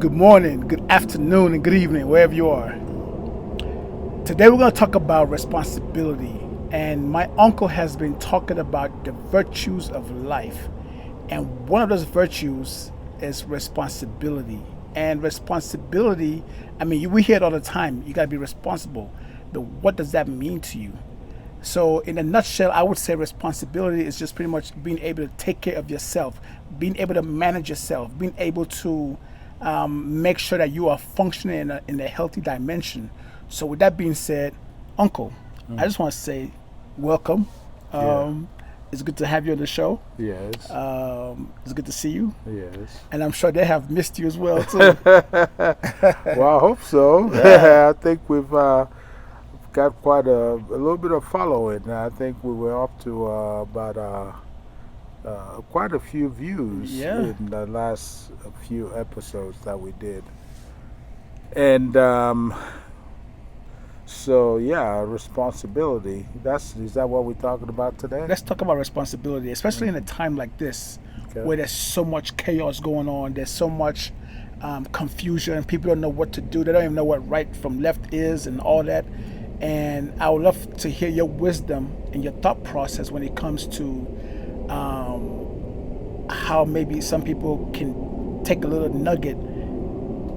good morning, good afternoon, and good evening, wherever you are. Today we're going to talk about responsibility. And my uncle has been talking about the virtues of life. And one of those virtues is responsibility. And responsibility, I mean, we hear it all the time. You got to be responsible. But what does that mean to you? So, in a nutshell, I would say responsibility is just pretty much being able to take care of yourself, being able to manage yourself, being able to make sure that you are functioning in a healthy dimension. So, with that being said, Uncle, I just want to say welcome. Yeah. Um, it's good to have you on the show. Yes. It's good to see you, Yes. and I'm sure they have missed you as well too. Well, I hope so. Yeah, I think we've got quite a little bit of following. I think we were up to about quite a few views yeah. in the last few episodes that we did. And so, yeah, responsibility. Is that what we're talking about today? Let's talk about responsibility, especially in a time like this, Okay. where there's so much chaos going on. There's so much confusion. People don't know what to do. They don't even know what right from left is, and all that. And I would love to hear your wisdom and your thought process when it comes to how maybe some people can take a little nugget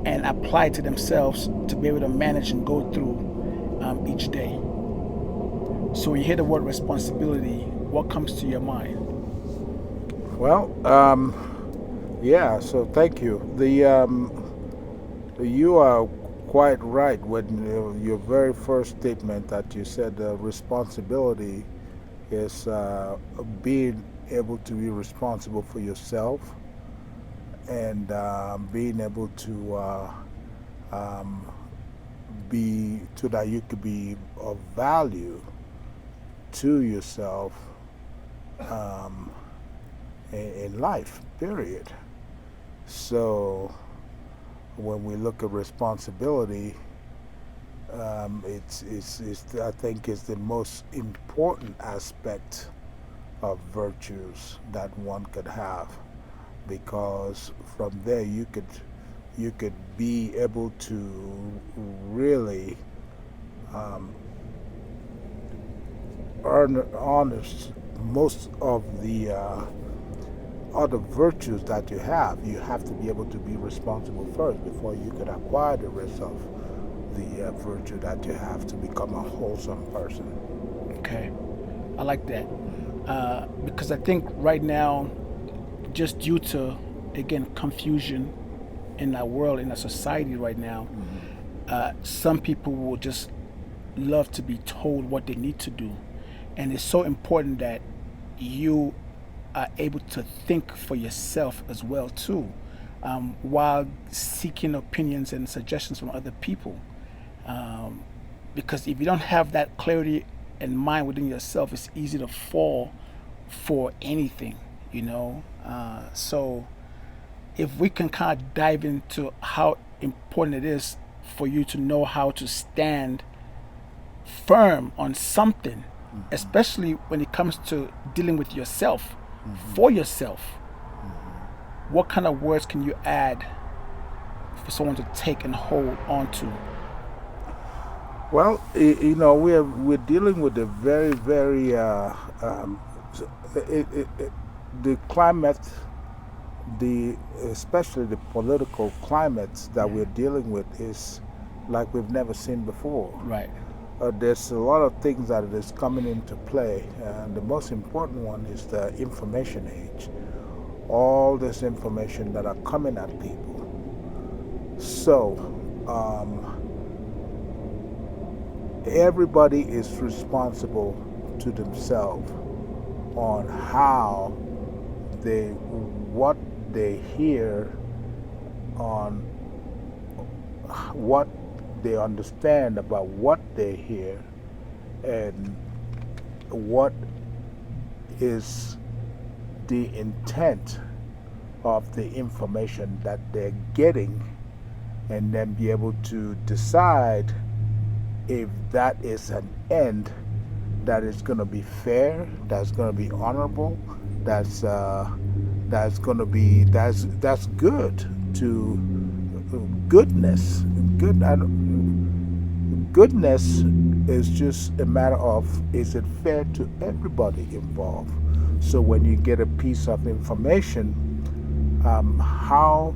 and apply it to themselves to be able to manage and go through each day. So when you hear the word responsibility, what comes to your mind? Well, yeah. So thank you. You are quite right when your very first statement that you said responsibility is being able to be responsible for yourself and being able to um, be so that you could be of value to yourself um, in life. Period. So when we look at responsibility, it's I think is the most important aspect of virtues that one could have, because from there you could be able to really um, earn honest most of the other virtues that you have to be able to be responsible first before you could acquire the rest of the virtue that you have to become a wholesome person. Okay, I like that because I think right now, just due to again confusion in our world, in our society right now, some people will just love to be told what they need to do, and it's so important that you are able to think for yourself as well too, while seeking opinions and suggestions from other people. Um, because if you don't have that clarity and mind within yourself, it's easy to fall for anything, you know. So if we can kind of dive into how important it is for you to know how to stand firm on something, Mm-hmm. especially when it comes to dealing with yourself, Mm-hmm. for yourself, Mm-hmm. what kind of words can you add for someone to take and hold on to? Well, we're dealing with a very very um, the climate, the especially the political climate that we're dealing with is like we've never seen before. Right. There's a lot of things that is coming into play, and the most important one is the information age. All this information that are coming at people. So, everybody is responsible to themselves on how what they hear, on what they understand about what they hear, and what is the intent of the information that they're getting, and then be able to decide if that is an end that is going to be fair, that's going to be honorable, that's going to be that's good to goodness. Good. Goodness is just a matter of, is it fair to everybody involved? So when you get a piece of information, how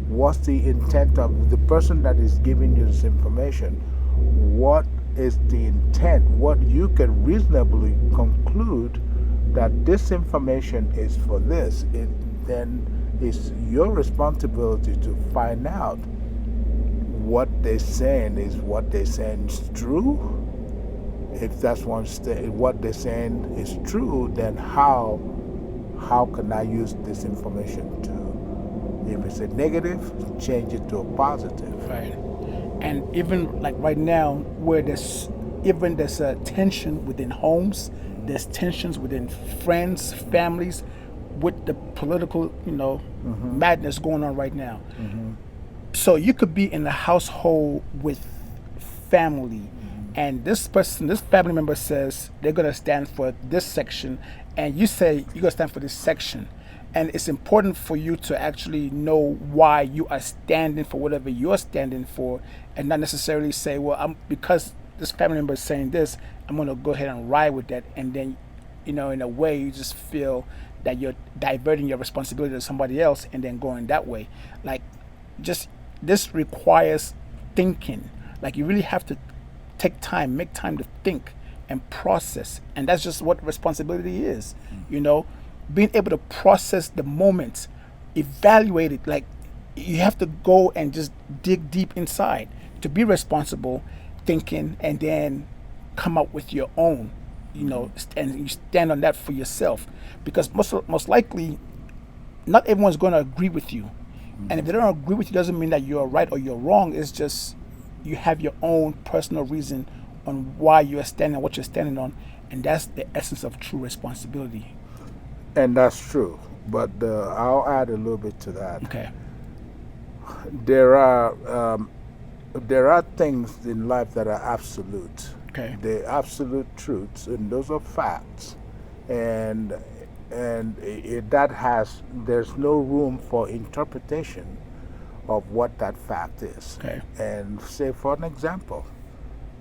what's the intent of the person that is giving you this information? What is the intent? What you can reasonably conclude that this information is for this. Then it's your responsibility to find out what they're saying is what they're saying is true. If that's what they're saying is true, then how can I use this information to, if it's a negative, change it to a positive? Right. And even like right now, where there's a tension within homes, there's tensions within friends, families, with the political, madness going on right now. So you could be in a household with family, and this family member says they're gonna stand for this section, and you say you're gonna stand for this section. And it's important for you to actually know why you are standing for whatever you're standing for, and not necessarily say, well, because this family member is saying this, I'm gonna go ahead and ride with that. And then, in a way, you just feel that you're diverting your responsibility to somebody else and then going that way. Like, just this requires thinking. Like, you really have to make time to think and process. And that's just what responsibility is, being able to process the moment, evaluate it. Like, you have to go and just dig deep inside to be responsible, thinking, and then come up with your own, and you stand on that for yourself. Because most likely, not everyone's going to agree with you. And if they don't agree with you, doesn't mean that you're right or you're wrong. It's just you have your own personal reason on why you're standing, what you're standing on, and that's the essence of true responsibility. And that's true. But I'll add a little bit to that. Okay. There are things in life that are absolute. Okay. They're absolute truths, and those are facts. And there's no room for interpretation of what that fact is. Okay. And say, for an example,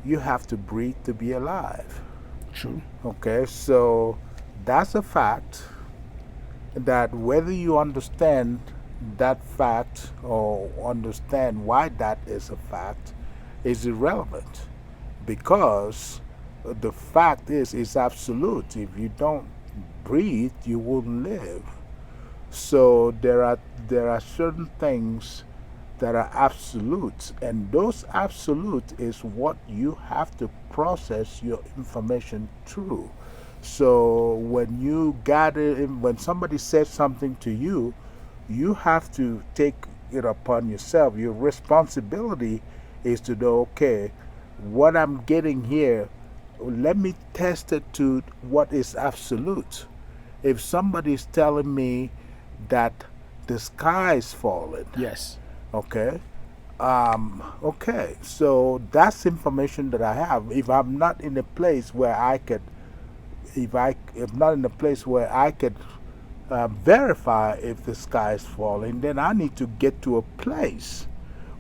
you have to breathe to be alive. True. Okay, so that's a fact that whether you understand that fact or understand why that is a fact is irrelevant, because the fact is it's absolute. If you don't breathe, you won't live. So there are certain things that are absolute, and those absolute is what you have to process your information through. So when somebody says something to you, you have to take it upon yourself. Your responsibility is to know, okay, what I'm getting here, let me test it to what is absolute. If somebody's telling me that the sky is falling, Yes. okay, okay, so that's information that I have. If I'm not in a place where I could, if not in a place where I could verify if the sky is falling, then I need to get to a place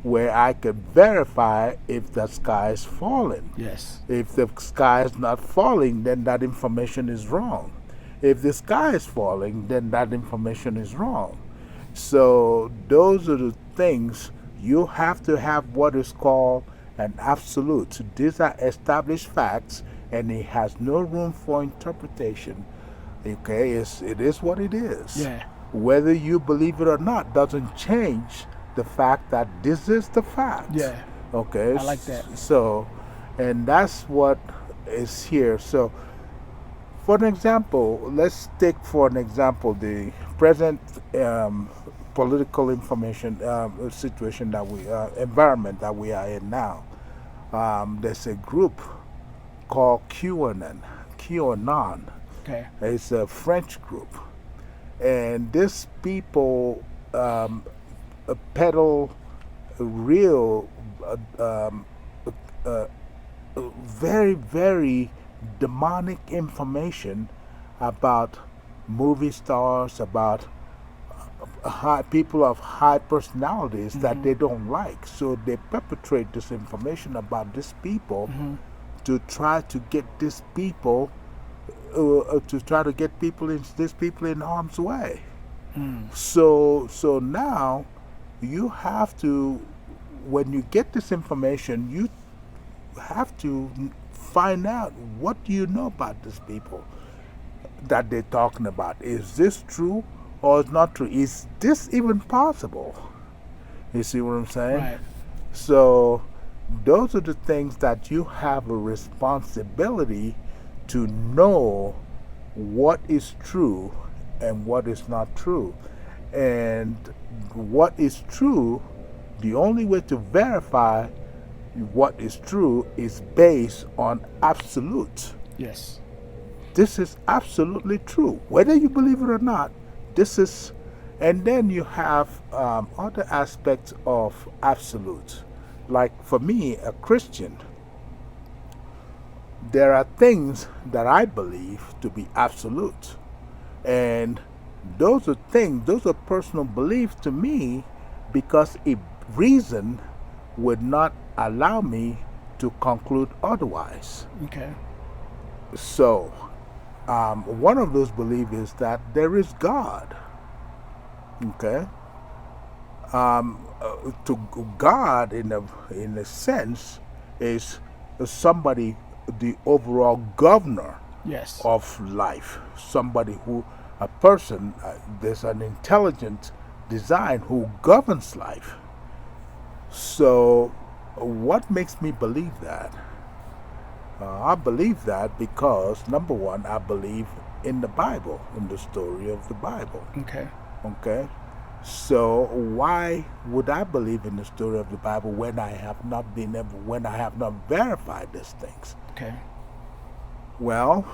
where I could verify if the sky is falling. Yes. If the sky is not falling, then that information is wrong. If the sky is falling, then that information is wrong. So those are the things. You have to have what is called an absolute. These are established facts, and it has no room for interpretation. Okay, it is what it is. Yeah. Whether you believe it or not doesn't change the fact that this is the fact. Yeah. Okay. I like that. So, and that's what is here. So, for an example, let's take for an example the present political information situation that environment that we are in now. There's a group called QAnon. Okay. It's a French group, and these people peddle real, very, very demonic information about movie stars, about people of high personalities that they don't like. So they perpetrate this information about these people to try to get these people, these people in harm's way. So now you have to, when you get this information, you have to find out what do you know about these people that they're talking about. Is this true or is not true? Is this even possible? You see what I'm saying? Right. So those are the things that you have a responsibility to know what is true and what is not true. And what is true, the only way to verify what is true is based on absolute. Yes. This is absolutely true. Whether you believe it or not, this is. And then you have other aspects of absolute. Like for me, a Christian, there are things that I believe to be absolute. And those are things, those are personal beliefs to me because a reason would not allow me to conclude otherwise. Okay. So, one of those beliefs is that there is God. Okay. To God, in a sense, is somebody, the overall governor Yes. of life. Somebody who, a person, there's an intelligent design who governs life. So, what makes me believe that? I believe that because, number one, I believe in the Bible, in the story of the Bible. Okay. Okay? So, why would I believe in the story of the Bible when I have not verified these things? Okay. Well,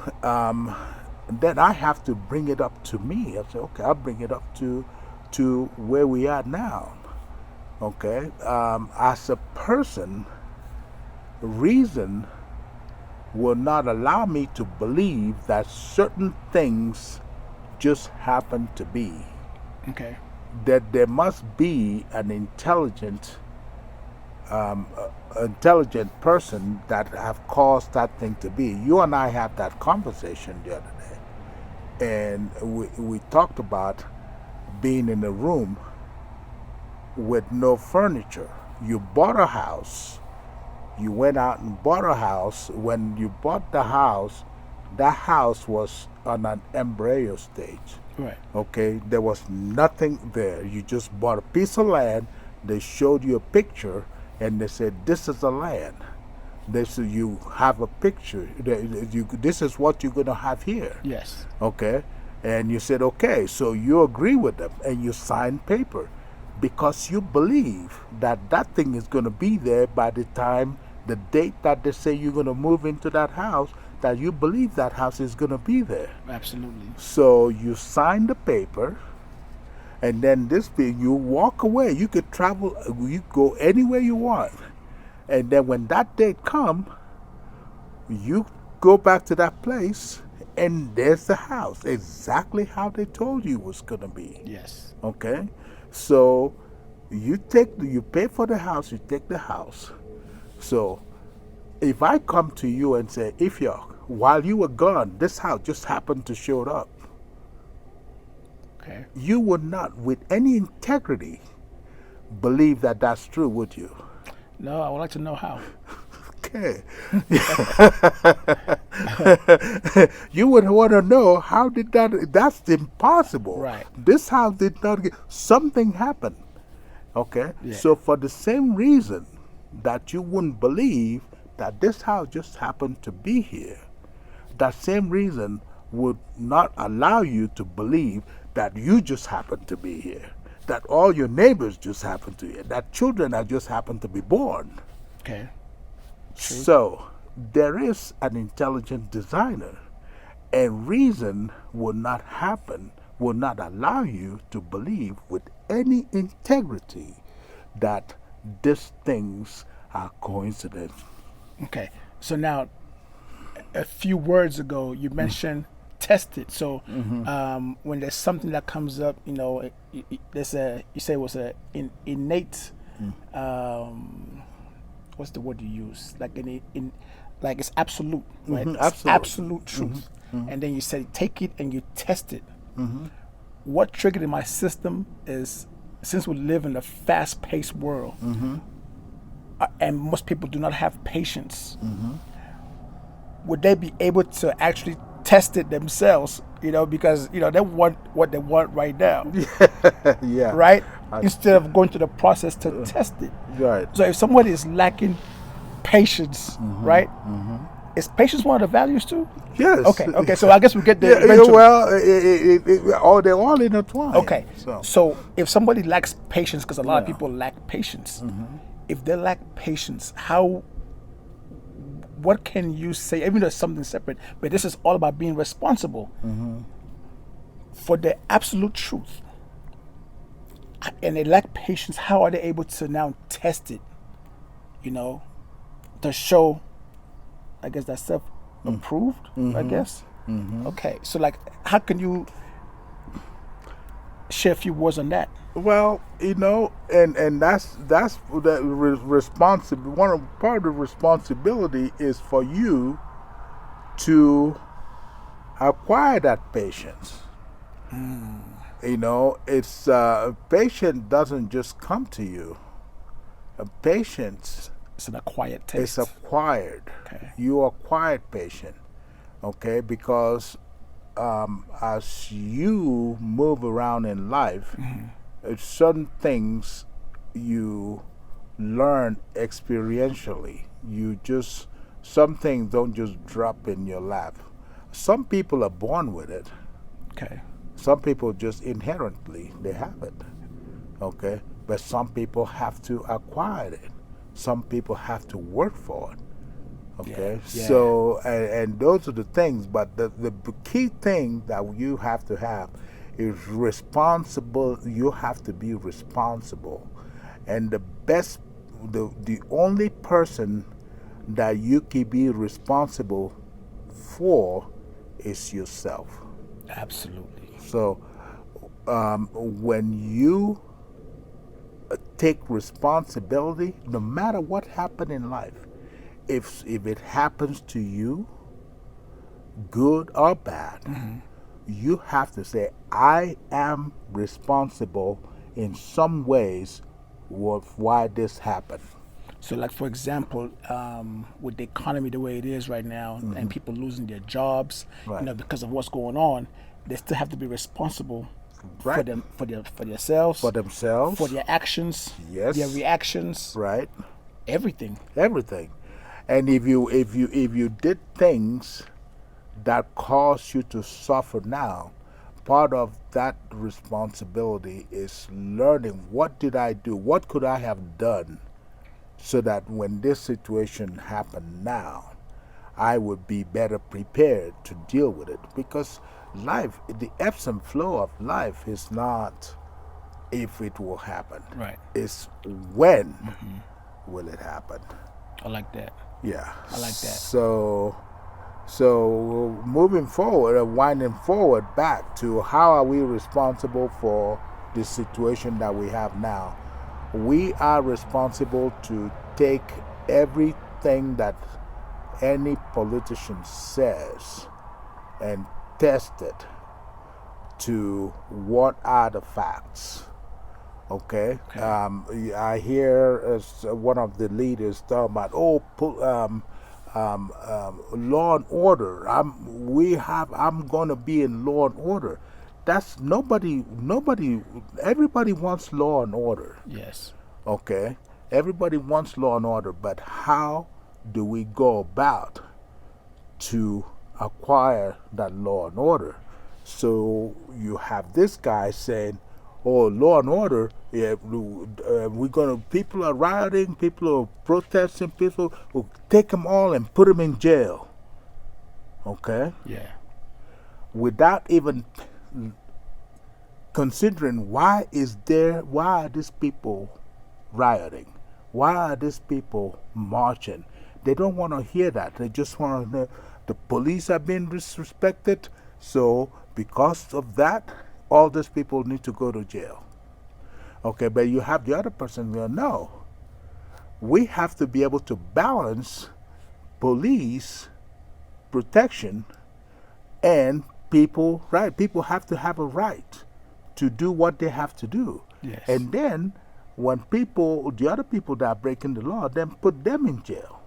then I have to bring it up to me. I say, okay, I'll bring it up to where we are now. Okay? As a person, reason will not allow me to believe that certain things just happen to be. Okay. That there must be an intelligent person that have caused that thing to be. You and I had that conversation the other day, and we talked about being in a room with no furniture. You bought a house. You went out and bought a house. When you bought the house, that house was on an embryo stage. Right. Okay, there was nothing there. You just bought a piece of land. They showed you a picture, and they said, "This is the land." They said, "You have a picture. This is what you're gonna have here." Yes. Okay, and you said, "Okay," so you agree with them, and you sign paper, because you believe that that thing is gonna be there by the time, the date that they say you're gonna move into that house. That you believe that house is gonna be there. Absolutely. So you sign the paper, and then you walk away. You could travel, you go anywhere you want, and then when that date comes, you go back to that place, and there's the house exactly how they told you it was gonna be. Yes. Okay, so you pay for the house, you take the house. So if I come to you and say, Iffy, while you were gone, this house just happened to show up, Okay. you would not, with any integrity, believe that that's true, would you? No, I would like to know how. Okay. You would want to know how did that's impossible. Right. This house did not get, something happened. Okay? Yeah. So for the same reason that you wouldn't believe that this house just happened to be here, that same reason would not allow you to believe that you just happened to be here, that all your neighbors just happened to be here, that children have just happened to be born. Okay. True. So there is an intelligent designer, and reason will not allow you to believe with any integrity that these things are coincidence. Okay. So now, a few words ago, you mentioned tested. So when there's something that comes up, there's you say it was a innate. What's the word you use? Like like it's absolute, right? It's absolute. absolute truth. And then you say take it and you test it. What triggered in my system is, since we live in a fast-paced world, and most people do not have patience, would they be able to actually test it themselves? Because they want what they want right now, Yeah. right? Instead of going through the process to test it. Right. So if somebody is lacking patience, right? Is patience one of the values too? Yes. Okay. So I guess we get there Yeah, eventually. well, they're all intertwined. Okay. So, So if somebody lacks patience, because a lot of Yeah. people lack patience, if they lack patience, what can you say? Even though it's something separate, but this is all about being responsible for the absolute truth. And they lack patience. How are they able to now test it? To show, I guess, that self approved. I guess. Okay. So how can you share a few words on that? well, and that's the responsibility. Part of the responsibility is for you to acquire that patience. It's patience doesn't just come to you. Patience It's an acquired taste. is acquired. Okay. You acquired patience, okay? Because as you move around in life, it's certain things you learn experientially. Some things don't just drop in your lap. Some people are born with it. Okay. Some people just inherently they have it, okay? But some people have to acquire it. Some people have to work for it, okay? Yeah. So, and those are the things. But the key thing that you have to have is responsible. You have to be responsible, and the only person that you can be responsible for is yourself. Absolutely. So when you take responsibility, no matter what happened in life, if it happens to you, good or bad, you have to say, I am responsible in some ways with why this happened. So, for example, with the economy the way it is right now, and people losing their jobs, Right. because of what's going on, they still have to be responsible for Right. them, for themselves, For themselves. for their actions, Yes. their reactions, Right. everything. Everything. And if you did things that cause you to suffer now, part of that responsibility is learning, what did I do? What could I have done so that when this situation happened now, I would be better prepared to deal with it? Because life, the ebbs and flow of life is not if it will happen. Right. It's when will it happen. I like that. Yeah. I like that. So moving forward, winding forward back to how are we responsible for the situation that we have now? We are responsible to take everything that any politician says and test it to what are the facts. Okay. I hear as one of the leaders talking about, law and order. I'm going to be in law and order. That's nobody. Everybody wants law and order. Yes. Okay. Everybody wants law and order, but how do we go about to acquire that law and order? So you have this guy saying, "Oh, law and order. Yeah, we're gonna. People are rioting. People are protesting. People will take them all and put them in jail." Okay, Yeah. without even considering why are these people rioting? Why are these people marching? They don't want to hear that. They just want to know the police are being disrespected. So because of that, all these people need to go to jail. Okay, but you have the other person going, no, we have to be able to balance police protection and people, right? People have to have a right to do what they have to do. Yes. And then when people, the other people that are breaking the law, then put them in jail.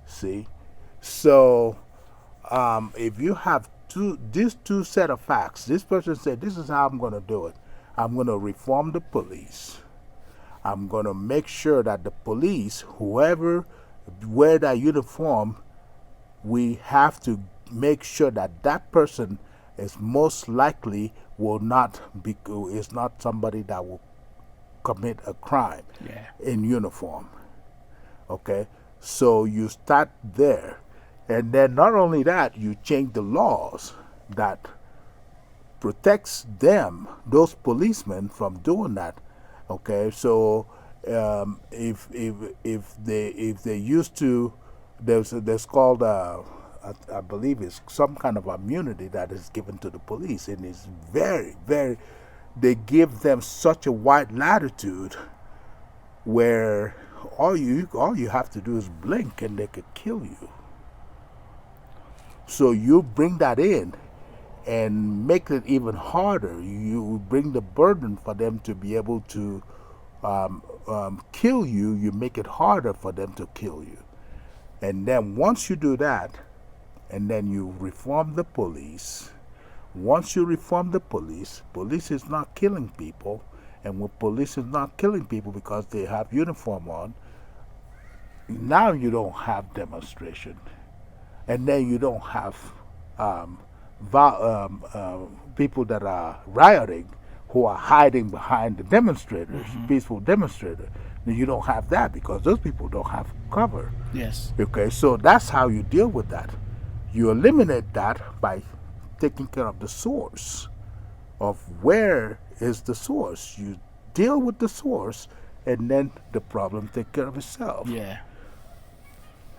See? So if you have these two set of facts, this person said, this is how I'm going to do it. I'm going to reform the police. I'm going to make sure that the police, whoever wear that uniform, we have to make sure that that person is most likely will not be, is not somebody that will commit a crime in uniform. Okay, so you start there, and then not only that, you change the laws that protects them, those policemen, from doing that. Okay, so if they used to, there's called I believe it's some kind of immunity that is given to the police, and it's very they give them such a wide latitude where all you have to do is blink and they could kill you. So you bring that in and make it even harder. You bring the burden for them to be able to kill you. You make it harder for them to kill you. And then once you do that, and then you reform the police. Once you reform the police, police is not killing people. And when police is not killing people because they have uniform on, now you don't have demonstration. And then you don't have people that are rioting who are hiding behind the demonstrators, peaceful demonstrators. You don't have that because those people don't have cover. Yes. Okay, so that's how you deal with that. You eliminate that by taking care of the source of where is the source. You deal with the source, and then the problem take care of itself. Yeah.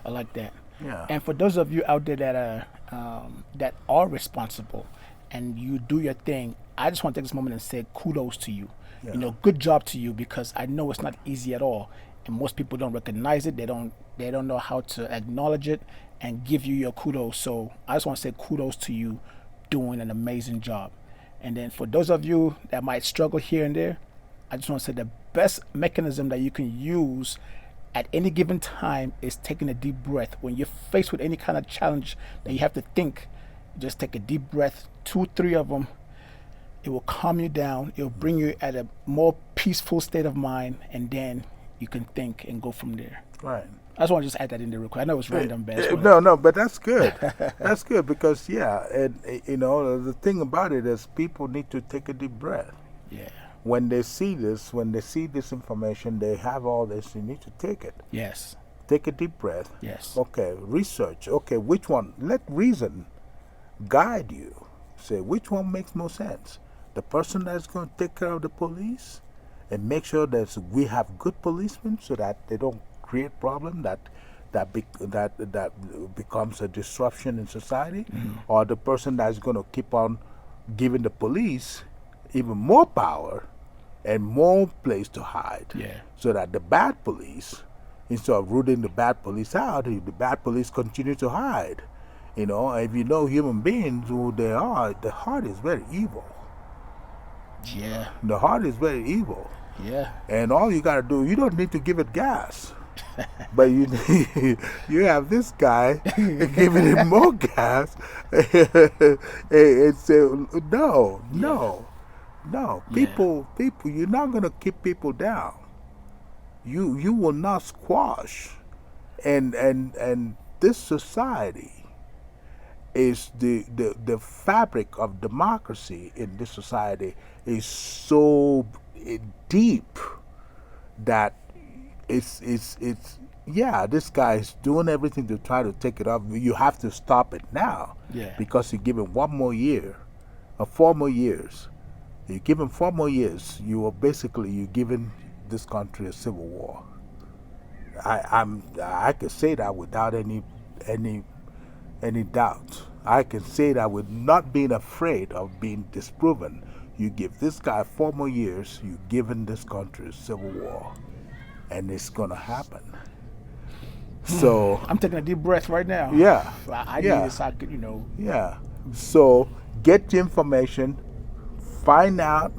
I like that. Yeah. And for those of you out there that are responsible and you do your thing, I just want to take this moment and say kudos to you. Yeah. You know, good job to you, because I know it's not easy at all, and most people don't recognize it. They don't know how to acknowledge it and give you your kudos. So I just want to say kudos to you, doing an amazing job. And then for those of you that might struggle here and there, I just want to say the best mechanism that you can use at any given time is taking a deep breath. When you're faced with any kind of challenge that you have to think, just take a deep breath, 2, 3 of them. It will calm you down. It will bring you at a more peaceful state of mind, and then you can think and go from there. Right. I just want to just add that in there real quick. I know it's random, but No, but that's good. That's good because and the thing about it is people need to take a deep breath. Yeah. When they see this information, they have all this. You need to take it. Yes. Take a deep breath. Yes. Okay. Research. Okay. Which one? Let reason guide you. Say which one makes more sense. The person that's going to take care of the police and make sure that we have good policemen so that they don't create problem that becomes a disruption in society, or the person that's going to keep on giving the police even more power and more place to hide, so that the bad police, instead of rooting the bad police out, the bad police continue to hide. If you know human beings who they are, the heart is very evil. Yeah. The heart is very evil. Yeah. And all you gotta do, you don't need to give it gas. But you have this guy giving him more gas and say, no. People, you're not gonna keep people down. You will not squash. And this society is the fabric of democracy in this society is so deep that it's this guy is doing everything to try to take it off. You have to stop it now, because you give him 1 more year or 4 more years. You give him 4 more years, you're giving this country a civil war. I could say that without any doubt. I can say that with not being afraid of being disproven. You give this guy 4 more years, you've given this country a civil war, and it's gonna happen. So I'm taking a deep breath right now. yeah, I need yeah, it so I could, yeah. So get the information, find out,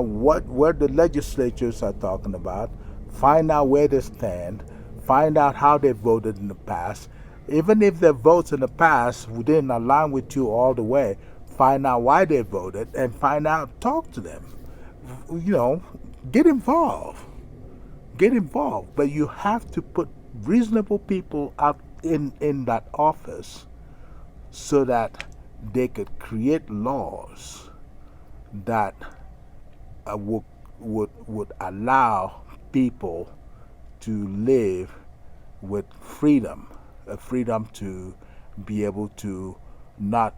what the legislatures are talking about, find out where they stand, find out how they voted in the past. Even if their votes in the past didn't align with you all the way, find out why they voted and find out, talk to them. You know, get involved. Get involved. But you have to put reasonable people out in that office so that they could create laws that would allow people to live with freedom, a freedom to be able to not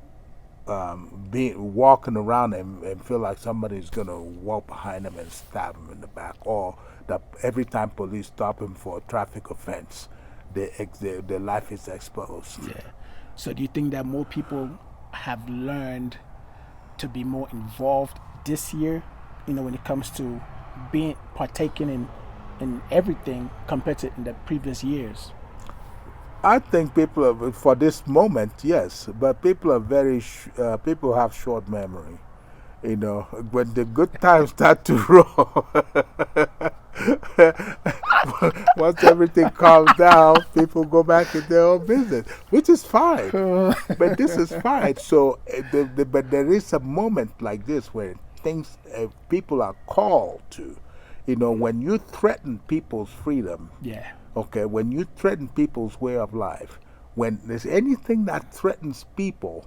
be walking around and feel like somebody's going to walk behind them and stab them in the back, or that every time police stop them for a traffic offense, their life is exposed. Yeah. So do you think that more people have learned to be more involved this year, when it comes to partaking in everything compared to in the previous years? I think people are, for this moment, yes, but people are people have short memory. When the good times start to roll, once everything calms down, people go back to their own business, which is fine. But this is fine. So, but there is a moment like this where people are called to, when you threaten people's freedom. Yeah. Okay, when you threaten people's way of life, when there's anything that threatens people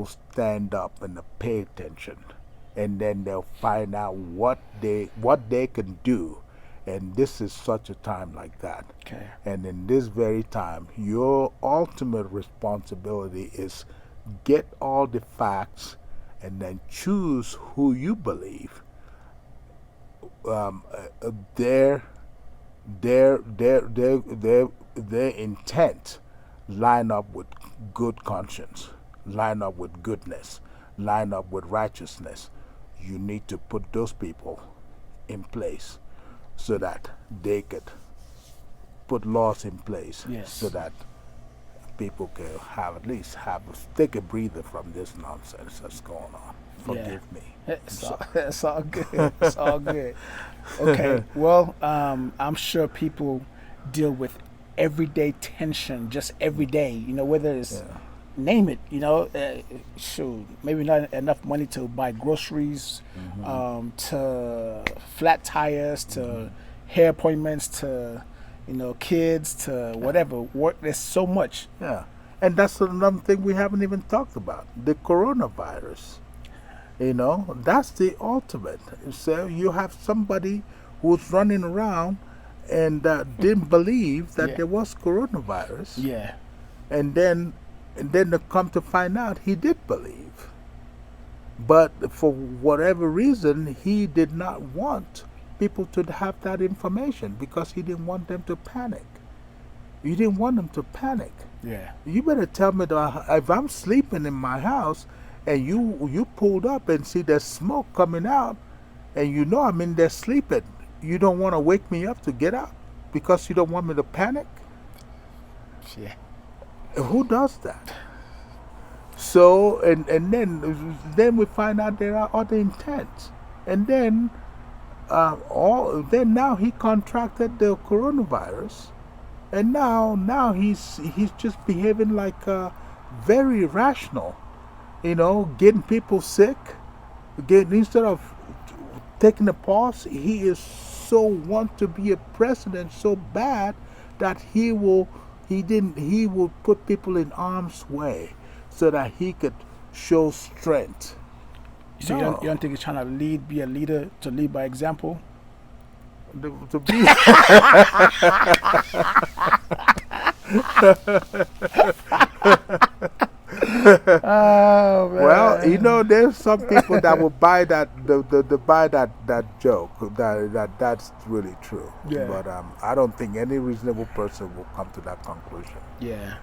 stand up and pay attention, and then they'll find out what they can do. And this is such a time like that. Okay. And in this very time, your ultimate responsibility is get all the facts and then choose who you believe their intent line up with good conscience, line up with goodness, line up with righteousness. You need to put those people in place so that they could put laws in place. Yes. So that people can take a breather from this nonsense that's going on. Forgive me. It's all good. It's all good. Okay. Well, I'm sure people deal with everyday tension just every day. Whether it's name it. Shoot, maybe not enough money to buy groceries, to flat tires, to hair appointments, to kids, to whatever. Work. There's so much. Yeah, and that's another thing we haven't even talked about: the coronavirus. That's the ultimate. So you have somebody who's running around and didn't believe that there was coronavirus. Yeah. And then to come to find out, he did believe. But for whatever reason, he did not want people to have that information because he didn't want them to panic. You didn't want them to panic. Yeah. You better tell me that if I'm sleeping in my house and you pulled up and see there's smoke coming out and I'm in there sleeping, you don't want to wake me up to get up because you don't want me to panic? Yeah. Who does that? So and then we find out there are other intents, and then now he contracted the coronavirus, and now he's just behaving like very irrational, getting people sick. Instead of taking a pause, he is so want to be a president so bad that he will put people in harm's way so that he could show strength. So you don't think he's trying to be a leader, to lead by example? To be Oh, man. Well, there's some people that will buy that that joke. That's really true. Yeah. But I don't think any reasonable person will come to that conclusion. Yeah.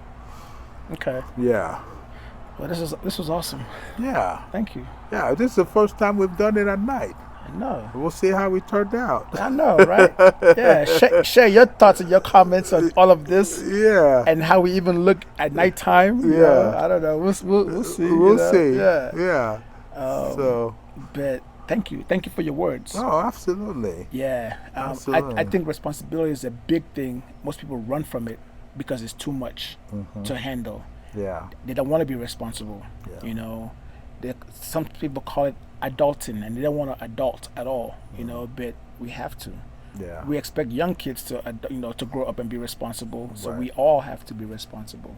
Okay. Yeah. Well, this was awesome. Yeah. Thank you. Yeah. This is the first time we've done it at night. I know. We'll see how we turned out. I know, right? Yeah. Share your thoughts and your comments on all of this Yeah. and how we even look at nighttime. You Yeah. know, I don't know. We'll see. We'll you know? see. Yeah. Yeah. So. But thank you for your words. Oh, absolutely. Yeah. Absolutely. I think responsibility is a big thing. Most people run from it because it's too much to handle. Yeah. They don't want to be responsible. Yeah. You know, some people call it adulting, and they don't want to adult at all. You know, but we have to. Yeah. We expect young kids to to grow up and be responsible. So Right. we all have to be responsible.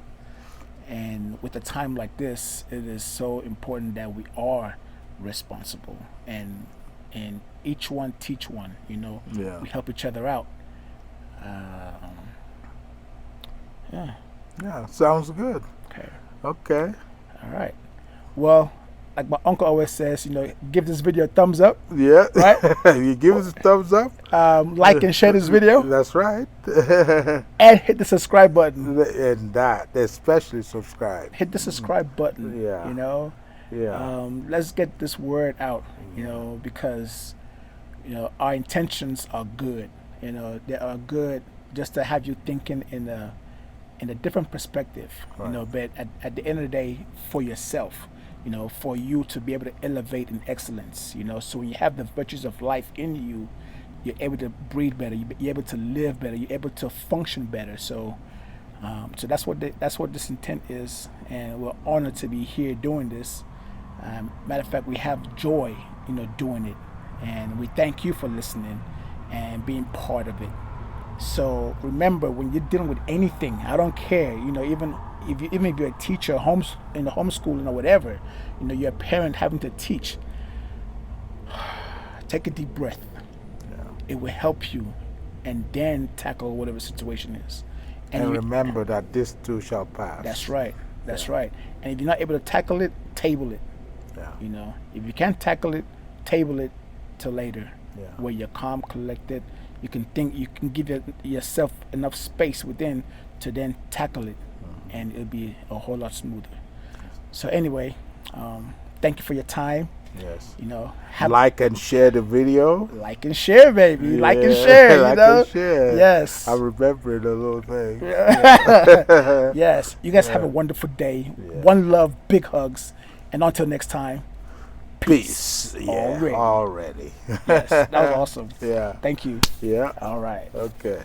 And with a time like this, it is so important that we are responsible and each one teach one. You know, Yeah. we help each other out. Yeah. Yeah. Sounds good. Okay. Okay. All right. Well, like my uncle always says, give this video a thumbs up, Yeah. Right? You give us a thumbs up. like and share this video, That's right. and hit the subscribe button. And that, especially subscribe. Hit the subscribe button. Yeah. Yeah. Let's get this word out. Because our intentions are good. They are good just to have you thinking in a different perspective. Right. But at the end of the day, for yourself. For you to be able to elevate in excellence. So when you have the virtues of life in you, you're able to breathe better. You're able to live better. You're able to function better. So that's what this intent is, and we're honored to be here doing this. Matter of fact, we have joy, doing it, and we thank you for listening and being part of it. So remember, when you're dealing with anything, I don't care, even if you're a teacher, homeschooling or whatever, you're a parent having to teach. Take a deep breath. Yeah. It will help you, and then tackle whatever situation is. And remember that this too shall pass. That's right. That's right. And if you're not able to tackle it, table it. Yeah. If you can't tackle it, table it till later, Yeah. where you're calm, collected. You can think. You can give yourself enough space within to then tackle it, and it'll be a whole lot smoother. So anyway, thank you for your time. Yes. Like and share the video. Like and share, baby. Yeah. Like and share. Like and share. Yes. I remember the little thing. Yes. You guys have a wonderful day. Yeah. One love, big hugs, and until next time. Peace. Yeah. Already. Yes. That was awesome. Yeah. Thank you. Yeah. All right. Okay.